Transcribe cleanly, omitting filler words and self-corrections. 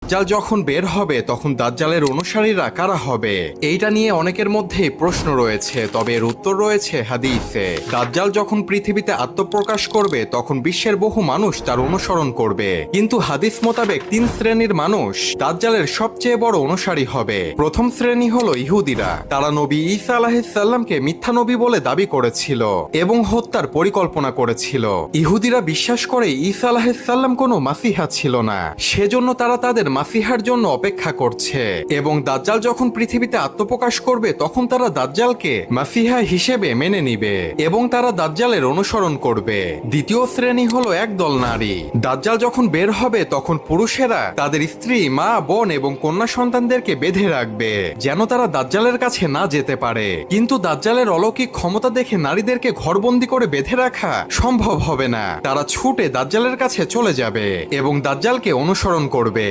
দাজ্জাল যখন বের হবে তখন দাজ্জালের অনুসারীরা কারা হবে, এইটা নিয়ে অনেকের মধ্যেই প্রশ্ন রয়েছে, তবে এর উত্তর রয়েছে হাদিসে। দাজ্জাল যখন পৃথিবীতে আত্মপ্রকাশ করবে তখন বিশ্বের বহু মানুষ তার অনুসরণ করবে, কিন্তু হাদিস মোতাবেক 3 শ্রেণীর মানুষ দাজ্জালের সবচেয়ে বড় অনুসারী হবে। প্রথম শ্রেণী হলো ইহুদিরা। তারা নবী ঈসা আলাইহিস সালামকে মিথ্যা নবী বলে দাবি করেছিল এবং হত্যার পরিকল্পনা করেছিল। ইহুদিরা বিশ্বাস করে ঈসা আলাইহিস সালাম কোনো মাসিহা ছিল না, সেজন্য তারা তাদের মাসিহার জন্য অপেক্ষা করছে এবং দাজ্জাল যখন পৃথিবীতে আত্মপ্রকাশ করবে তখন তারা দাজ্জালকে মাসিহা হিসেবে মেনে নিবে এবং তারা দাজ্জালের অনুসরণ করবে। দ্বিতীয় শ্রেণী হলো একদল নারী। দাজ্জাল যখন বের হবে তখন পুরুষেরা তাদের স্ত্রী, মা, বোন এবং কন্যা সন্তানদেরকে বেঁধে রাখবে যেন তারা দাজ্জালের কাছে না যেতে পারে। কিন্তু দাজ্জালের অলৌকিক ক্ষমতা দেখে নারীদেরকে ঘরবন্দি করে বেঁধে রাখা সম্ভব হবে না। তারা ছুটে দাজ্জালের কাছে চলে যাবে এবং দাজ্জালকে অনুসরণ করবে।